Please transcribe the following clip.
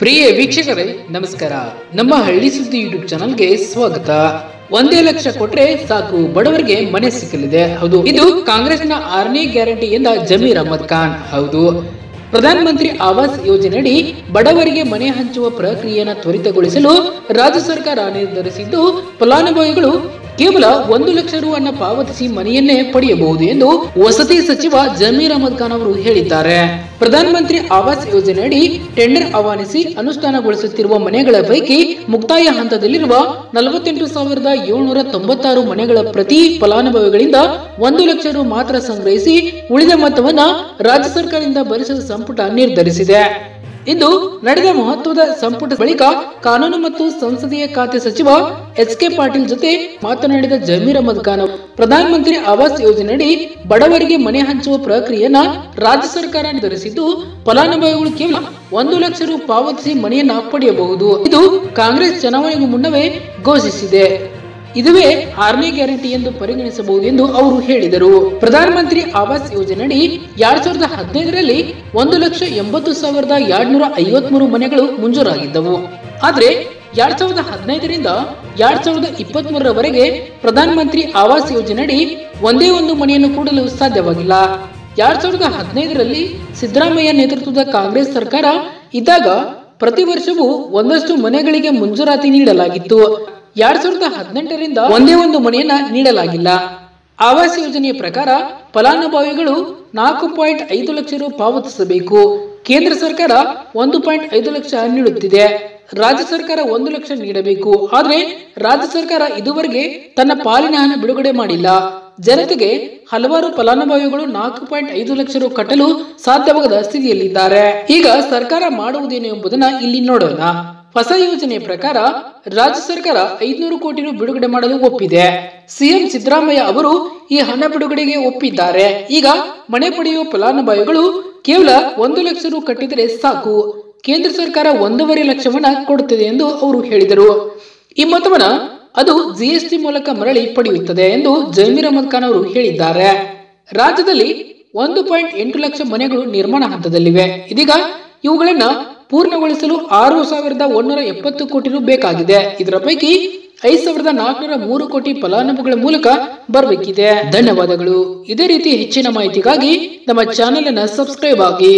ಪ್ರಿಯ ವೀಕ್ಷಕರೇ ನಮಸ್ಕಾರ. ನಮ್ಮ ಹಳ್ಳಿ ಸುದ್ದಿ ಯೂಟ್ಯೂಬ್ ಚಾನಲ್ಗೆ ಸ್ವಾಗತ. 1 ಲಕ್ಷ ಕೊಟ್ರೆ ಸಾಕು ಬಡವರಿಗೆ ಮನೆ ಸಿಕ್ಕಲಿದೆ. ಹೌದು, ಇದು ಕಾಂಗ್ರೆಸ್ನ 6ನೇ ಗ್ಯಾರಂಟಿ ಎಂದ ಜಮೀರ್ ಅಹಮದ್ ಖಾನ್. ಹೌದು, ಪ್ರಧಾನ ಮಂತ್ರಿ ಆವಾಸ್ ಯೋಜನೆಯಡಿ ಬಡವರಿಗೆ ಮನೆ ಹಂಚುವ ಪ್ರಕ್ರಿಯೆಯನ್ನು ತ್ವರಿತಗೊಳಿಸಲು ರಾಜ್ಯ ಸರ್ಕಾರ ನಿರ್ಧರಿಸಿದ್ದು, ಫಲಾನುಭವಿಗಳು ಕೇವಲ 1 ಲಕ್ಷ ರು ಅನ್ನು ಪಾವತಿಸಿ ಮನೆಯನ್ನೇ ಪಡೆಯಬಹುದು ಎಂದು ವಸತಿ ಸಚಿವ ಜಮೀರ್ ಅಹಮದ್ ಖಾನ್ ಅವರು ಹೇಳಿದ್ದಾರೆ. ಪ್ರಧಾನ ಮಂತ್ರಿ ಆವಾಸ್ ಯೋಜನೆಯಡಿ ಟೆಂಡರ್ ಆಹ್ವಾನಿಸಿ ಅನುಷ್ಠಾನಗೊಳಿಸುತ್ತಿರುವ ಮನೆಗಳ ಪೈಕಿ ಮುಕ್ತಾಯ ಹಂತದಲ್ಲಿರುವ 48,796 ಮನೆಗಳ ಪ್ರತಿ ಫಲಾನುಭವಿಗಳಿಂದ 1 ಲಕ್ಷ ರು ಮಾತ್ರ ಸಂಗ್ರಹಿಸಿ ಉಳಿದ ಮೊತ್ತವನ್ನ ರಾಜ್ಯ ಸರ್ಕಾರದಿಂದ ಭರಿಸಲು ಸಂಪುಟ ನಿರ್ಧರಿಸಿದೆ. ಇಂದು ನಡೆದ ಮಹತ್ವದ ಸಂಪುಟ ಬಳಿಕ ಕಾನೂನು ಮತ್ತು ಸಂಸದೀಯ ಖಾತೆ ಸಚಿವ ಎಚ್.ಕೆ. ಪಾಟೀಲ್ ಜೊತೆ ಮಾತನಾಡಿದ ಜಮೀರ್ ಅಹಮದ್ ಖಾನ್, ಪ್ರಧಾನ ಮಂತ್ರಿ ಆವಾಸ್ ಯೋಜನೆಯಡಿ ಬಡವರಿಗೆ ಮನೆ ಹಂಚುವ ಪ್ರಕ್ರಿಯೆಯನ್ನ ರಾಜ್ಯ ಸರ್ಕಾರ ನಿರ್ಧರಿಸಿದ್ದು, ಫಲಾನುಭವಿಗಳು ಕೇವಲ 1 ಲಕ್ಷ ರು ಪಾವತಿಸಿ ಮನೆಯನ್ನ ಪಡೆಯಬಹುದು. ಇದು ಕಾಂಗ್ರೆಸ್ ಚುನಾವಣೆಗೂ ಮುನ್ನವೇ ಘೋಷಿಸಿದೆ. ಇದುವೇ 6ನೇ ಗ್ಯಾರಂಟಿ ಎಂದು ಪರಿಗಣಿಸಬಹುದು ಎಂದು ಅವರು ಹೇಳಿದರು. ಪ್ರಧಾನ ಮಂತ್ರಿ ಆವಾಸ್ ಯೋಜನೆಯಡಿ 2015ರಲ್ಲಿ 1,80,253 ಮನೆಗಳು ಮಂಜೂರಾಗಿದ್ದವು. ಆದ್ರೆ 2015ರಿಂದ 2023ರವರೆಗೆ ಪ್ರಧಾನ ಮಂತ್ರಿ ಆವಾಸ್ ಯೋಜನೆಯಡಿ ಒಂದೇ ಒಂದು ಮನೆಯನ್ನು ಕೊಡಲು ಸಾಧ್ಯವಾಗಿಲ್ಲ. 2015ರಲ್ಲಿ ಸಿದ್ದರಾಮಯ್ಯ ನೇತೃತ್ವದ ಕಾಂಗ್ರೆಸ್ ಸರ್ಕಾರ ಇದ್ದಾಗ ಪ್ರತಿ ವರ್ಷವೂ ಒಂದಷ್ಟು ಮನೆಗಳಿಗೆ ಮಂಜೂರಾತಿ ನೀಡಲಾಗಿತ್ತು. 2018ರಿಂದ ಒಂದೇ ಒಂದು ಮನೆಯನ್ನ ನೀಡಲಾಗಿಲ್ಲ. ಆವಾಸ್ ಯೋಜನೆಯ ಪ್ರಕಾರ ಫಲಾನುಭವಿಗಳು 4.5 ಲಕ್ಷ ರು ಪಾವತಿಸಬೇಕು. ಕೇಂದ್ರ ಸರ್ಕಾರ 1.5 ಲಕ್ಷ ನೀಡುತ್ತಿದೆ. ರಾಜ್ಯ ಸರ್ಕಾರ 1 ಲಕ್ಷ ನೀಡಬೇಕು. ಆದ್ರೆ ರಾಜ್ಯ ಸರ್ಕಾರ ಇದುವರೆಗೆ ತನ್ನ ಪಾಲಿನ ಹಣ ಬಿಡುಗಡೆ ಮಾಡಿಲ್ಲ. ಜನತೆಗೆ ಹಲವಾರು ಫಲಾನುಭವಿಗಳು 4.5 ಲಕ್ಷ ರು ಕಟ್ಟಲು ಸಾಧ್ಯವಾಗದ ಸ್ಥಿತಿಯಲ್ಲಿದ್ದಾರೆ. ಈಗ ಸರ್ಕಾರ ಮಾಡುವುದೇನು ಎಂಬುದನ್ನ ಇಲ್ಲಿ ನೋಡೋಣ. ಹೊಸ ಯೋಜನೆಯ ಪ್ರಕಾರ ರಾಜ್ಯ ಸರ್ಕಾರ 500 ಕೋಟಿ ರು ಬಿಡುಗಡೆ ಮಾಡಲು ಒಪ್ಪಿದೆ. ಸಿಎಂ ಸಿದ್ದರಾಮಯ್ಯ ಅವರು ಈ ಹಣ ಬಿಡುಗಡೆಗೆ ಒಪ್ಪಿದ್ದಾರೆ. ಈಗ ಮನೆ ಪಡೆಯುವ ಫಲಾನುಭವಿಗಳು ಕೇವಲ 1 ಲಕ್ಷ ರು ಕಟ್ಟಿದರೆ ಸಾಕು. ಕೇಂದ್ರ ಸರ್ಕಾರ 1.5 ಲಕ್ಷವನ್ನ ಕೊಡುತ್ತದೆ ಎಂದು ಅವರು ಹೇಳಿದರು. ಈ ಮೊತ್ತವನ್ನ ಅದು ಜಿಎಸ್ಟಿ ಮೂಲಕ ಮರಳಿ ಪಡೆಯುತ್ತದೆ ಎಂದು ಜಮೀರ್ ಅಹಮದ್ ಖಾನ್ ಅವರು ಹೇಳಿದ್ದಾರೆ. ರಾಜ್ಯದಲ್ಲಿ 1.8 ಲಕ್ಷ ಮನೆಗಳು ನಿರ್ಮಾಣ ಹಂತದಲ್ಲಿವೆ. ಇದೀಗ ಇವುಗಳನ್ನ ಪೂರ್ಣಗೊಳಿಸಲು 6,170 ಕೋಟಿ ರು ಬೇಕಾಗಿದೆ. ಇದರ ಪೈಕಿ 5,403 ಕೋಟಿ ಫಲಾನುಭವಿಗಳ ಮೂಲಕ ಬರಬೇಕಿದೆ. ಧನ್ಯವಾದಗಳು. ಇದೇ ರೀತಿ ಹೆಚ್ಚಿನ ಮಾಹಿತಿಗಾಗಿ ನಮ್ಮ ಚಾನೆಲ್ ಅನ್ನು ಸಬ್ಸ್ಕ್ರೈಬ್ ಆಗಿ.